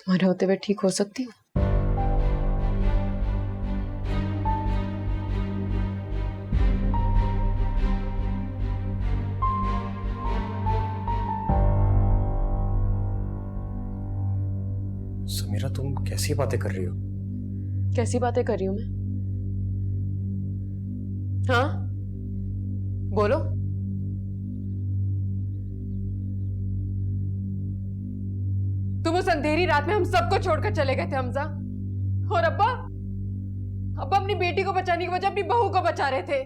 तुम्हारे होते हुए ठीक हो सकती हूँ? समीरा, तुम कैसी बातें कर रही हो? कैसी बातें कर रही हूँ मैं? हाँ, बोलो। तुम उस अंधेरी रात में हम सबको छोड़कर चले गए थे हमजा, और अब्बा अब्बा अपनी बेटी को बचाने की वजह अपनी बहू को बचा रहे थे।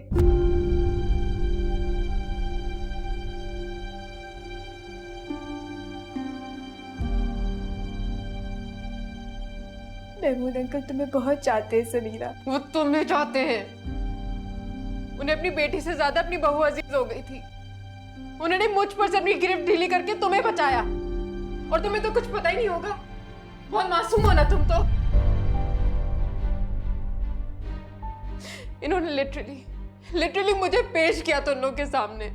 महमूद अंकल तुम्हें बहुत चाहते हैं समीरा। वो तुम्हें चाहते हैं। उन्हें अपनी बेटी से ज्यादा अपनी बहू अजीज हो गई थी। उन्होंने मुझ पर से अपनी गिरफ्त ढीली करके तुम्हें बचाया, और तुम्हें तो कुछ पता ही नहीं होगा। बहुत मासूम हो ना तुम तो। इन्होंने लिटरली मुझे पेश किया तुम लोगों के सामने।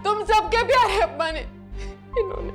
तुम सबके प्यारे अब्बा ने इन्होंने